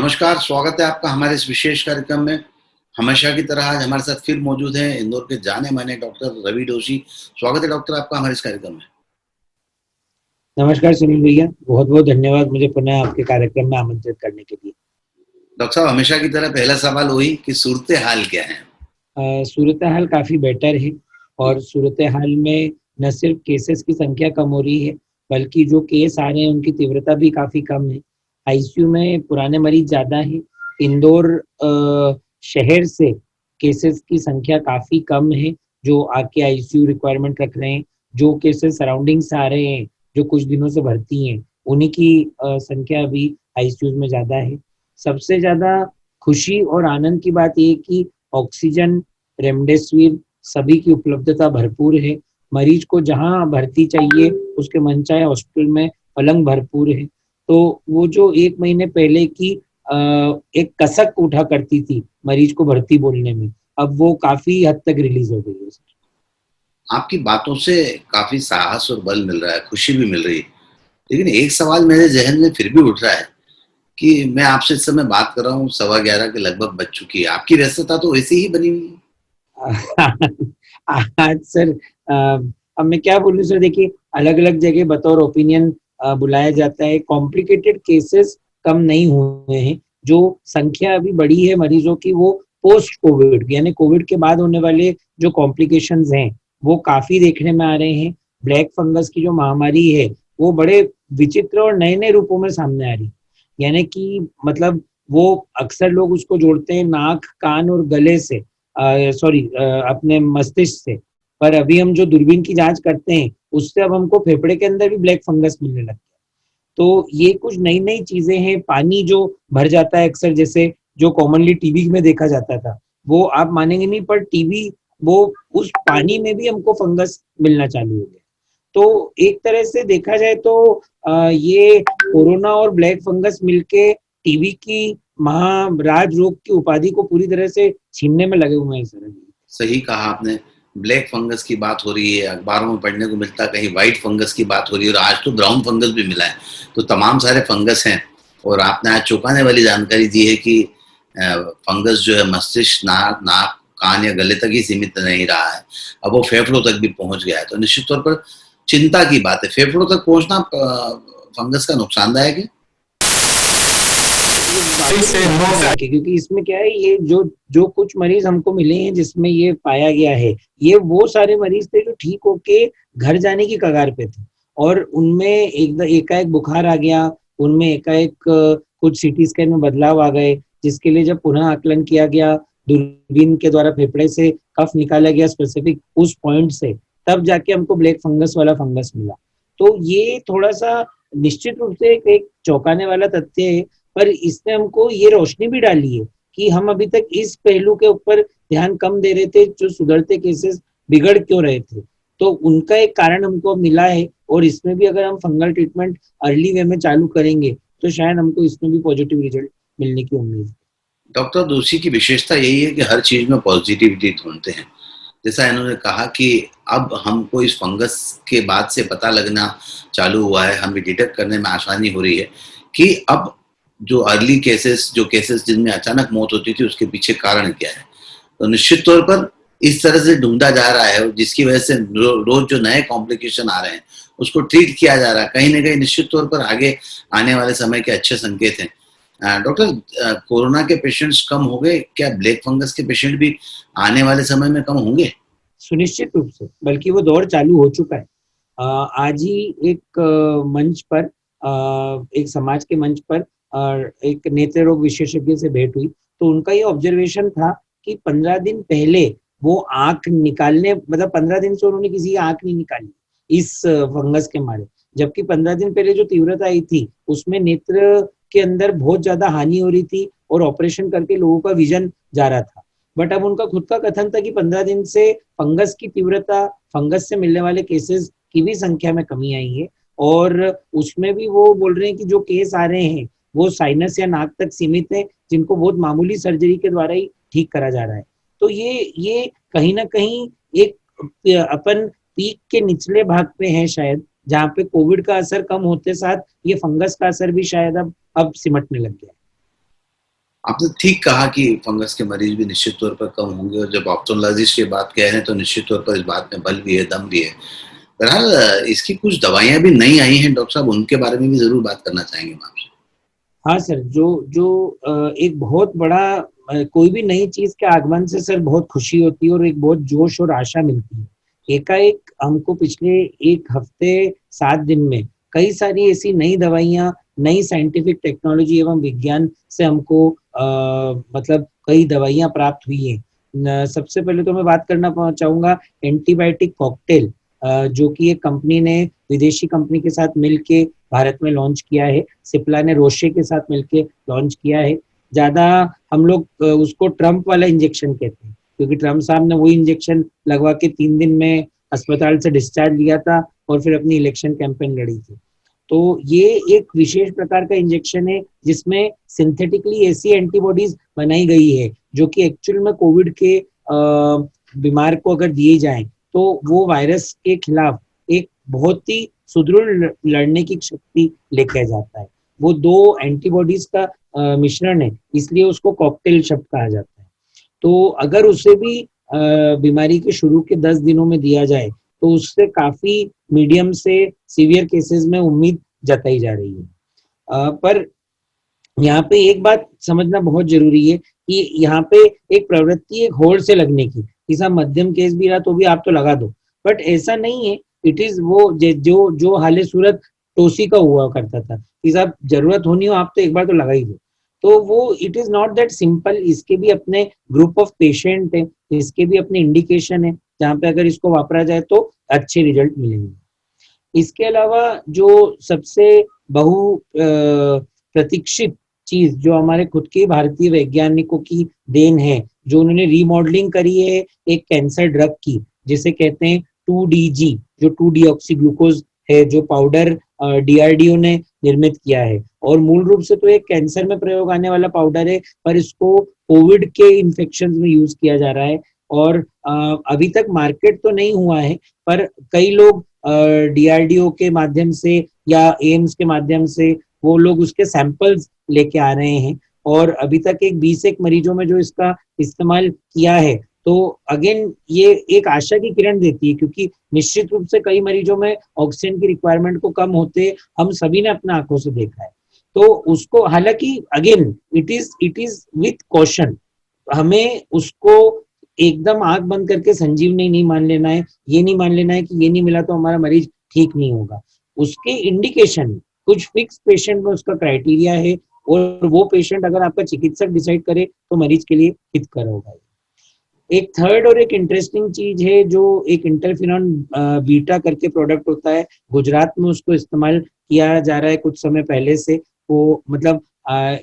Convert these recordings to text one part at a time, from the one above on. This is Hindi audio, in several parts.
नमस्कार, स्वागत है आपका हमारे इस विशेष कार्यक्रम में। हमेशा की तरह आज हमारे साथ फिर मौजूद हैं इंदौर के जाने-माने डॉक्टर रवि जोशी। स्वागत है डॉक्टर आपका हमारे इस कार्यक्रम में। नमस्कार सुनील भैया, बहुत बहुत धन्यवाद मुझे पुनः आपके कार्यक्रम में आमंत्रित करने के लिए। डॉक्टर साहब, हमेशा की तरह पहला सवाल वही कि सूरत-ए-हाल क्या है? सूरत हाल काफ़ी बेटर है और सूरत हाल में न सिर्फ केसेस की संख्या कम हो रही है, बल्कि जो केस आ रहे हैं उनकी तीव्रता भी काफ़ी कम है। आईसीयू में पुराने मरीज ज़्यादा हैं। इंदौर शहर से केसेस की संख्या काफ़ी कम है, जो आके आईसीयू रिक्वायरमेंट रख रहे हैं। जो केसेस सराउंडिंग से आ रहे हैं, जो कुछ दिनों से भर्ती हैं, उन्हीं की संख्या अभी आईसीयूज़ में ज़्यादा है। सबसे ज़्यादा खुशी और आनंद की बात ये है कि ऑक्सीजन, रेमडेसिविर सभी की उपलब्धता भरपूर है। मरीज को जहाँ भर्ती चाहिए उसके मनचाहे हॉस्पिटल में पलंग भरपूर है। तो वो जो 1 महीने पहले की एक कसक उठा करती थी मरीज को भर्ती बोलने में, अब वो काफ़ी हद तक रिलीज़ हो गई है सर। आपकी बातों से काफ़ी साहस और बल मिल रहा है, खुशी भी मिल रही है। लेकिन एक सवाल मेरे ज़हन में फिर भी उठ रहा है कि मैं आपसे इस समय बात कर रहा हूँ, 11:15 के लगभग बज चुकी है। आपकी व्यस्तता तो वैसे ही बनी हुई है। आज सर अब मैं क्या बोलूँ सर, देखिए अलग-अलग जगह बतौर ओपिनियन बुलाया जाता है। कॉम्प्लिकेटेड केसेस कम नहीं हुए हैं। जो संख्या अभी बढ़ी है मरीजों की वो पोस्ट कोविड यानी कोविड के बाद होने वाले जो कॉम्प्लिकेशंस हैं, वो काफ़ी देखने में आ रहे हैं। ब्लैक फंगस की जो महामारी है, वो बड़े विचित्र और नए-नए रूपों में सामने आ रही है। यानी कि मतलब वो अक्सर लोग उसको जोड़ते हैं नाक, कान और गले से, अपने मस्तिष्क से। पर अभी हम जो दूरबीन की जांच करते हैं उससे अब हमको फेफड़े के अंदर भी ब्लैक फंगस मिलने लग गया। तो ये कुछ नई नई चीजें हैं। पानी जो भर जाता है अक्सर, जैसे जो कॉमनली टीबी में देखा जाता था, वो आप मानेंगे नहीं, पर टीबी वो उस पानी में भी हमको फंगस मिलना चालू हो गया। तो एक तरह से देखा जाए तो ये कोरोना और ब्लैक फंगस मिलके टीबी की महाराज रोग की उपाधि को पूरी तरह से छीनने में लगे हुए हैं सर। सही कहा आपने। ब्लैक फंगस की बात हो रही है, अखबारों में पढ़ने को मिलता है, कहीं व्हाइट फंगस की बात हो रही है और आज तो ब्राउन फंगस भी मिला है। तो तमाम सारे फंगस हैं और आपने आज चौंकाने वाली जानकारी दी है कि फंगस जो है मस्तिष्क, नाक, कान या गले तक ही सीमित नहीं रहा है। अब वो फेफड़ों तक भी पहुंच गया है। तो निश्चित तौर पर चिंता की बात है। फेफड़ों तक पहुंचना फंगस का नुकसानदायक है। क्योंकि इसमें क्या है, ये जो जो कुछ मरीज हमको मिले हैं जिसमें ये पाया गया है, ये वो सारे मरीज थे जो ठीक होके घर जाने की कगार पे थे और उनमें एकाएक बुखार आ गया, उनमें एकाएक कुछ सीटी स्कैन में बदलाव आ गए, जिसके लिए जब पुनः आकलन किया गया, दूरबीन के द्वारा फेफड़े से कफ निकाला गया स्पेसिफिक उस पॉइंट से, तब जाके हमको ब्लैक फंगस वाला फंगस मिला। तो ये थोड़ा सा निश्चित रूप से एक चौंकाने वाला तथ्य है, पर इसने हमको ये रोशनी भी डाली है कि हम अभी तक इस पहलू के ऊपर ध्यान कम दे रहे थे, जो सुधरते केसेस बिगड़ क्यों रहे थे। तो उनका एक कारण हमको मिला है और इसमें भी अगर हम फंगल ट्रीटमेंट अर्ली वे में चालू करेंगे तो शायद हमको इसमें भी पॉजिटिव रिजल्ट मिलने की उम्मीद है। डॉक्टर जोशी की विशेषता यही है कि हर चीज में पॉजिटिविटी ढूंढते हैं। जैसा इन्होंने कहा कि अब हमको इस फंगस के बाद से पता लगना चालू हुआ है, हमें डिटेक्ट करने में आसानी हो रही है कि अब जो अर्ली केसेस, जो केसेस जिनमें अचानक मौत होती थी, उसके पीछे कारण क्या है। तो निश्चित तौर पर इस तरह से ढूंढा जा रहा है, जिसकी वजह से रोज जो नए कॉम्प्लिकेशन आ रहे हैं उसको ट्रीट किया जा रहा है। कहीं ना कहीं निश्चित तौर पर आगे आने वाले समय के अच्छे संकेत हैं। डॉक्टर, कोरोना के पेशेंट्स कम हो गए, क्या ब्लैक फंगस के पेशेंट भी आने वाले समय में कम होंगे? सुनिश्चित रूप से, बल्कि वो दौर चालू हो चुका है। आज ही एक मंच पर, एक समाज के मंच पर एक नेत्र रोग विशेषज्ञ से भेंट हुई, तो उनका ये ऑब्जर्वेशन था कि 15 दिन पहले वो आंख निकालने, मतलब 15 दिन से उन्होंने किसी की आंख नहीं निकाली इस फंगस के मारे, जबकि 15 दिन पहले जो तीव्रता आई थी उसमें नेत्र के अंदर बहुत ज्यादा हानि हो रही थी और ऑपरेशन करके लोगों का विजन जा रहा था। बट अब उनका खुद का कथन था कि 15 दिन से फंगस की तीव्रता, फंगस से मिलने वाले केसेस की भी संख्या में कमी आई है और उसमें भी वो बोल रहे हैं कि जो केस आ रहे हैं वो साइनस या नाक तक सीमित है, जिनको बहुत मामूली सर्जरी के द्वारा ही ठीक करा जा रहा है। तो ये कहीं ना कहीं एक अपन पीक के निचले भाग पे है शायद, जहाँ पे कोविड का असर कम होते साथ ये फंगस का असर भी शायद अब सिमटने लग गया है। आपने ठीक कहा कि फंगस के मरीज भी निश्चित तौर पर कम होंगे, और जब ऑप्थेल्मोलॉजिस्ट की बात कह रहे हैं तो निश्चित तौर पर इस बात में बल भी है, दम भी है। बहरहाल इसकी कुछ दवाइयां भी नई आई हैं डॉक्टर साहब, उनके बारे में भी जरूर बात करना चाहेंगे हम आपसे। हाँ सर, जो जो एक बहुत बड़ा कोई भी नई चीज के आगमन से सर बहुत खुशी होती है और एक बहुत जोश और आशा मिलती है। एकाएक हमको पिछले एक हफ्ते 7 दिन में कई सारी ऐसी नई दवाइयां, नई साइंटिफिक टेक्नोलॉजी एवं विज्ञान से हमको मतलब कई दवाइयां प्राप्त हुई है। सबसे पहले तो मैं बात करना चाहूंगा एंटीबायोटिक कॉकटेल, जो कि एक कंपनी ने विदेशी कंपनी के साथ मिलके भारत में लॉन्च किया है। सिप्ला ने रोशे के साथ मिलके लॉन्च किया है। ज्यादा हम लोग उसको ट्रम्प वाला इंजेक्शन कहते हैं, क्योंकि ट्रम्प साहब ने वही इंजेक्शन लगवा के 3 दिन में अस्पताल से डिस्चार्ज लिया था और फिर अपनी इलेक्शन कैंपेन लड़ी थी। तो ये एक विशेष प्रकार का इंजेक्शन है जिसमें सिंथेटिकली ऐसी एंटीबॉडीज बनाई गई है जो कि एक्चुअल में कोविड के बीमार को अगर दिए जाए तो वो वायरस के खिलाफ एक बहुत ही सुदृढ़ लड़ने की शक्ति लेकर जाता है। वो 2 एंटीबॉडीज का मिश्रण है, इसलिए उसको कॉकटेल शब्द कहा जाता है। तो अगर उसे भी बीमारी के शुरू के 10 दिनों में दिया जाए तो उससे काफी मीडियम से सीवियर केसेस में उम्मीद जताई जा रही है। पर यहाँ पे एक बात समझना बहुत जरूरी है कि यहाँ पे एक प्रवृत्ति एक होड़ से लगने की, कि साहब मध्यम केस भी रहा तो भी आप तो लगा दो, बट ऐसा नहीं है। इट इज वो जो जो हाले सूरत टोसी का हुआ करता था कि साहब जरूरत होनी हो आप तो एक बार तो लगा ही दो। तो वो it is not that simple. इसके भी अपने ग्रुप ऑफ पेशेंट है, इसके भी अपने इंडिकेशन है जहाँ पे अगर इसको वापरा जाए तो अच्छे रिजल्ट मिलेंगे। इसके अलावा जो सबसे बहु प्रतीक्षित चीज जो हमारे खुद के भारतीय वैज्ञानिकों की देन है, जो उन्होंने रीमॉडलिंग करी है एक कैंसर ड्रग की, जिसे कहते हैं 2DG, जो 2 डीऑक्सी है, जो पाउडर DRDO ने निर्मित किया है। और मूल रूप से तो एक कैंसर में प्रयोग आने वाला पाउडर है, पर इसको कोविड के इन्फेक्शन में यूज किया जा रहा है। और अभी तक मार्केट तो नहीं हुआ है, पर कई लोग DRDO के माध्यम से या एम्स के माध्यम से वो लोग उसके सैंपल्स लेके आ रहे हैं। और अभी तक 20 मरीजों में जो इसका इस्तेमाल किया है, तो अगेन ये एक आशा की किरण देती है, क्योंकि निश्चित रूप से कई मरीजों में ऑक्सीजन की रिक्वायरमेंट को कम होते हम सभी ने अपने आंखों से देखा है। तो उसको हालांकि again it is with caution, हमें उसको एकदम आंख बंद करके संजीवनी नहीं मान लेना है। ये नहीं मान लेना है कि ये नहीं मिला तो हमारा मरीज ठीक नहीं होगा। उसके इंडिकेशन कुछ फिक्स पेशेंट में उसका क्राइटेरिया है, और वो पेशेंट अगर आपका चिकित्सक डिसाइड करे तो मरीज के लिए हितकर होगा। एक थर्ड और एक इंटरेस्टिंग चीज है, जो एक इंटरफेरॉन बीटा करके प्रोडक्ट होता है, गुजरात में उसको इस्तेमाल किया जा रहा है कुछ समय पहले से। वो मतलब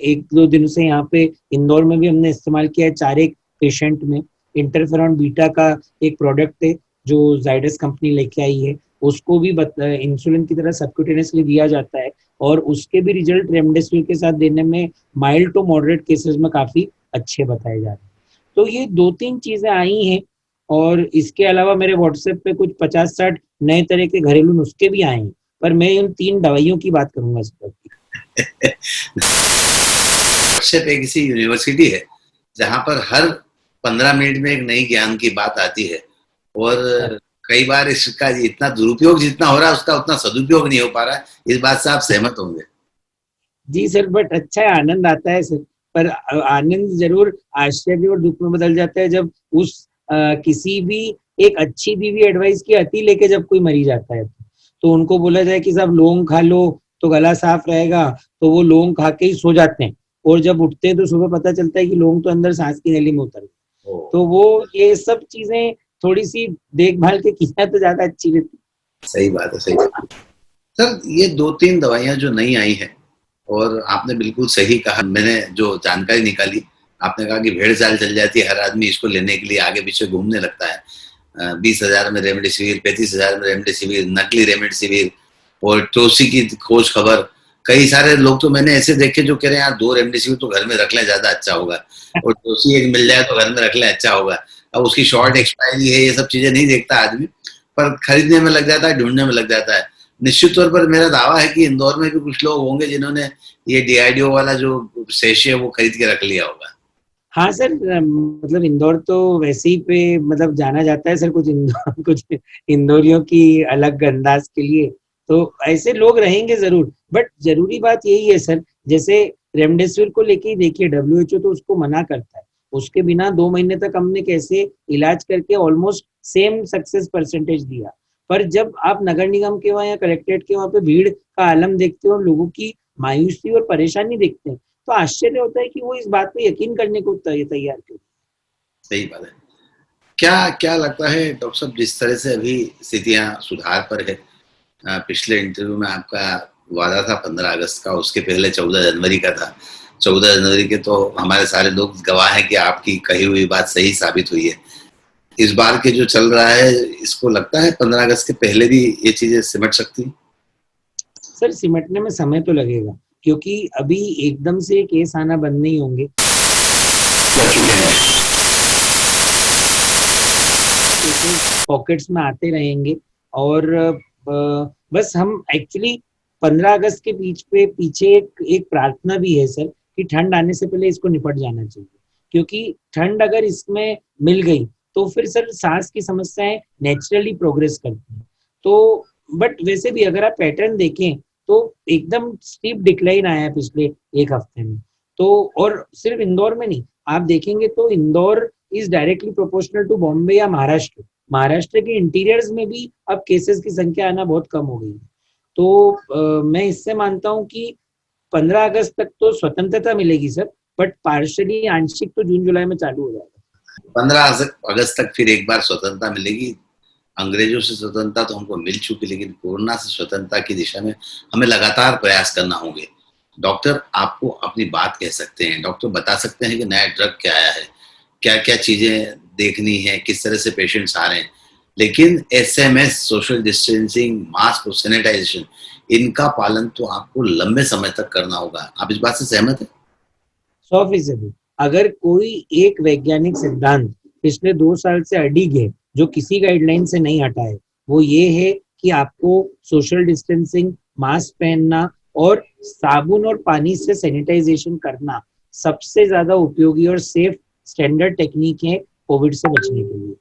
1-2 दिन से यहाँ पे इंदौर में भी हमने इस्तेमाल किया है 4 एक पेशेंट में। इंटरफेरॉन बीटा का एक प्रोडक्ट है जो जाइडस कंपनी लेके आई है, उसको भी इंसुलिन की तरह सबक्यूटेनियसली दिया जाता है, और उसके भी रिजल्ट रेमडेसिविर के साथ देने में माइल्ड टू मॉडरेट केसेस में काफी अच्छे बताए जा रहे हैं। तो ये 2-3 चीजें आई हैं, और इसके अलावा मेरे व्हाट्सएप पे कुछ 50-60 नए तरह के घरेलू नुस्खे भी आए हैं, पर मैं इन 3 दवाइयों की बात करूंगा इस पर। व्हाट्सएप एक ऐसी यूनिवर्सिटी है जहां पर हर 15 मिनट में एक नई ज्ञान की बात आती है, और कई बार इसका इतना दुरुपयोग जितना हो रहा है उसका उतना सदुपयोग नहीं हो पा रहा है। इस बात से आप सहमत होंगे? जी सर, बट अच्छा है, आनंद आता है सर, पर आनंद जरूर आश्चर्य और दुख में बदल जाता है जब उस किसी भी एक अच्छी दी हुई एडवाइस की अति लेके जब कोई मरीज आता है तो उनको बोला जाए कि साहब लौंग खा लो तो गला साफ रहेगा, तो वो लौंग खा के ही सो जाते हैं, और जब उठते हैं तो सुबह पता चलता है कि लौंग तो अंदर सांस की नली में उतर गई। तो वो ये सब चीजें थोड़ी सी देखभाल के किया तो ज्यादा अच्छी रहती। सही बात है, सही बात है। सर ये 2-3 दवाइयां जो नई आई हैं, और आपने बिल्कुल सही कहा, मैंने जो जानकारी निकाली, आपने कहा कि भेड़ चाल चल जाती है, हर आदमी इसको लेने के लिए आगे पीछे घूमने लगता है। 20,000 में रेमडेसिविर, 35,000 में रेमडेसिविर, नकली रेमडेसिविर, और टोसी की खोज खबर। कई सारे लोग तो मैंने ऐसे देखे जो कह रहे हैं यार 2 रेमडेसिविर तो घर में रख ले ज्यादा अच्छा होगा, और टोसी एक मिल जाए तो घर में रख ले अच्छा होगा। अब उसकी शॉर्ट एक्सपायरी है, ये सब चीजें नहीं देखता आदमी, पर खरीदने में लग जाता है, ढूंढने में लग जाता है। निश्चित तौर पर मेरा दावा है कि इंदौर में भी कुछ लोग होंगे जिन्होंने ये DRDO वाला जो सेशे है वो खरीद के रख लिया होगा। हाँ सर, मतलब इंदौर तो वैसे ही पे मतलब जाना जाता है सर, कुछ इंदौर कुछ इंदौरियों की अलग अंदाज के लिए, तो ऐसे लोग रहेंगे जरूर। बट जरूरी बात यही है सर, जैसे रेमडेसिविर को लेके ही देखिए, WHO तो उसको मना करता है, उसके बिना 2 महीने तक हमने कैसे इलाज करके ऑलमोस्ट सेम सक्सेस परसेंटेज दिया। पर जब आप नगर निगम के वहाँ या कलेक्ट्रेट के वहाँ पे भीड़ का आलम देखते हो और लोगों की मायूसी और परेशानी देखते हैं, तो आश्चर्य होता है कि वो इस बात पे यकीन करने को तैयार क्यों। सही बात है। क्या क्या लगता है डॉक्टर साहब, जिस तरह से अभी स्थितियां सुधार पर है, पिछले इंटरव्यू में आपका वादा था 15 अगस्त का, उसके पहले 14 जनवरी का था। 14 जनवरी के तो हमारे सारे लोग गवाह हैं कि आपकी कही हुई बात सही साबित हुई है। इस बार के जो चल रहा है, इसको लगता है 15 अगस्त के पहले भी ये चीजें सिमट सकती हैं? सर सिमटने में समय तो लगेगा, क्योंकि अभी एकदम से केस आना बंद नहीं होंगे, पॉकेट्स में आते रहेंगे। और बस हम एक्चुअली 15 अगस्त के पीछे एक प्रार्थना भी है सर, कि ठंड आने से पहले इसको निपट जाना चाहिए, क्योंकि ठंड अगर इसमें मिल गई तो फिर सर सांस की समस्याएं नेचुरली प्रोग्रेस करती हैं। तो बट वैसे भी अगर आप पैटर्न देखें तो एकदम स्टीप डिक्लाइन आया है पिछले एक हफ्ते में। तो और सिर्फ इंदौर में नहीं, आप देखेंगे तो Indore is directly proportional to Bombay या महाराष्ट्र। महाराष्ट्र के इंटीरियर्स में भी अब केसेस की संख्या आना बहुत कम हो गई है। तो मैं इससे मानता हूं कि 15 अगस्त तक तो स्वतंत्रता मिलेगी सर, बट पार्शली आंशिक तो जून जुलाई में चालू हो जाएगा। 15 अगस्त तक फिर एक बार स्वतंत्रता मिलेगी। अंग्रेजों से स्वतंत्रता तो हमको मिल चुकी, लेकिन कोरोना से स्वतंत्रता की दिशा में हमें लगातार प्रयास करना होंगे। डॉक्टर आपको अपनी बात कह सकते हैं, डॉक्टर बता सकते हैं कि नया ड्रग क्या आया है, क्या क्या चीजें देखनी है, किस तरह से पेशेंट्स आ रहे हैं, लेकिन SMS, सोशल डिस्टेंसिंग, मास्क और सैनिटाइजेशन, इनका पालन तो आपको लंबे समय तक करना होगा। आप इस बात से सहमत हैं? 100%। अगर कोई एक वैज्ञानिक सिद्धांत पिछले 2 साल से अडिग है, जो किसी गाइडलाइन से नहीं हटा है, वो ये है कि आपको सोशल डिस्टेंसिंग, मास्क पहनना और साबुन और पानी से सैनिटाइजेशन करना सबसे ज्यादा उपयोगी और सेफ स्टैंडर्ड टेक्निक है कोविड से बचने के लिए।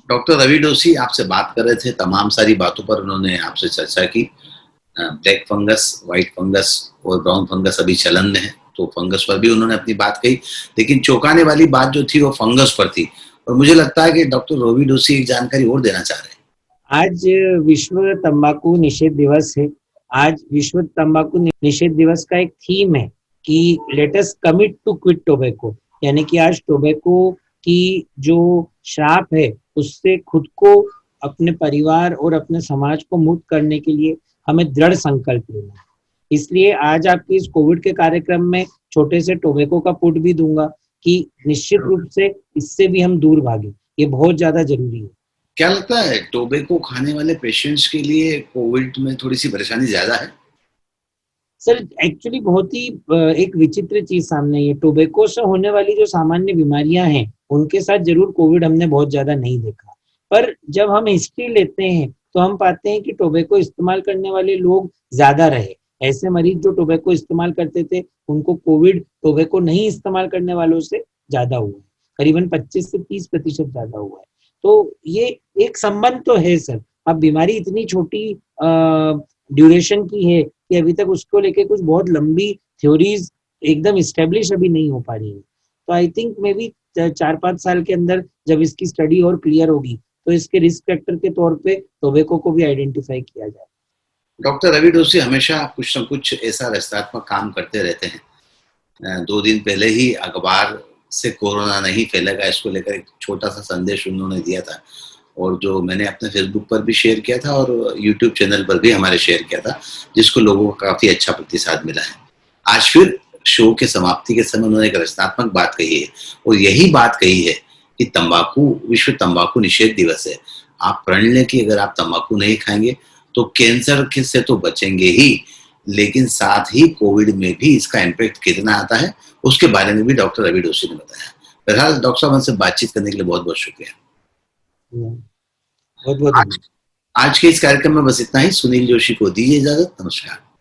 डॉक्टर रवि डोसी आपसे बात कर रहे थे, तमाम सारी बातों पर उन्होंने आपसे चर्चा की। ब्लैक फंगस, व्हाइट फंगस और ब्राउन फंगस अभी चलन में है, तो फंगस पर भी उन्होंने अपनी बात कही, लेकिन चौंकाने वाली बात जो थी वो फंगस पर थी। और मुझे लगता है कि डॉक्टर रवि डोसी एक जानकारी और देना चाह रहे हैं। आज विश्व तंबाकू निषेध दिवस है। आज विश्व तंबाकू निषेध दिवस का एक थीम है कि let us commit to quit tobacco, यानी कि आज टोबैको की जो श्राप है उससे खुद को, अपने परिवार और अपने समाज को मुक्त करने के लिए हमें दृढ़ संकल्प लेना है। इसलिए आज आपके इस कोविड के कार्यक्रम में छोटे से टोबैको का पुट भी दूंगा कि निश्चित रूप से इससे भी हम दूर भागे, ये बहुत ज्यादा जरूरी है। क्या लगता है टोबैको खाने वाले पेशेंट्स के लिए कोविड में थोड़ी सी परेशानी ज्यादा है? सर एक्चुअली बहुत ही एक विचित्र चीज सामने आई है। टोबैको से होने वाली जो सामान्य बीमारियां हैं उनके साथ जरूर कोविड हमने बहुत ज्यादा नहीं देखा, पर जब हम हिस्ट्री लेते हैं तो हम पाते हैं कि टोबैको इस्तेमाल करने वाले लोग ज्यादा रहे। ऐसे मरीज जो टोबैको इस्तेमाल करते थे उनको कोविड टोबैको नहीं इस्तेमाल करने वालों से ज्यादा हुआ है, करीबन 25 से 30% ज्यादा हुआ है। तो ये एक संबंध तो है सर। अब बीमारी इतनी छोटी ड्यूरेशन की है कि अभी तक उसको लेके कुछ बहुत लंबी थ्योरीज एकदम इस्टेब्लिश अभी नहीं हो पा रही है। तो आई थिंक मे बी 4-5 साल के अंदर जब इसकी स्टडी और क्लियर होगी तो इसके रिस्क फैक्टर के तौर पे टोबैको को भी आइडेंटिफाई किया जाए। डॉक्टर रवि डोसी हमेशा कुछ न कुछ ऐसा रचनात्मक काम करते रहते हैं। 2 दिन पहले ही अखबार से कोरोना नहीं फैलेगा, इसको लेकर एक छोटा सा संदेश उन्होंने दिया था, और जो मैंने अपने फेसबुक पर भी शेयर किया था और यूट्यूब चैनल पर भी हमारे शेयर किया था, जिसको लोगों का काफी अच्छा प्रतिसाद मिला है। आज फिर शो के समाप्ति के समय उन्होंने एक रचनात्मक बात कही है, और यही बात कही है कि तंबाकू, विश्व तंबाकू निषेध दिवस है। आप प्रण लें कि अगर आप तंबाकू नहीं खाएंगे तो कैंसर से तो बचेंगे ही, लेकिन साथ ही कोविड में भी इसका इम्पैक्ट कितना आता है उसके बारे में भी डॉक्टर रवि डोसी ने बताया। बहरहाल डॉक्टर साहब, हमसे बातचीत करने के लिए बहुत बहुत शुक्रिया। बहुत बहुत धन्यवाद। आज के इस कार्यक्रम में बस इतना ही। सुनील जोशी को दीजिए इजाजत। नमस्कार।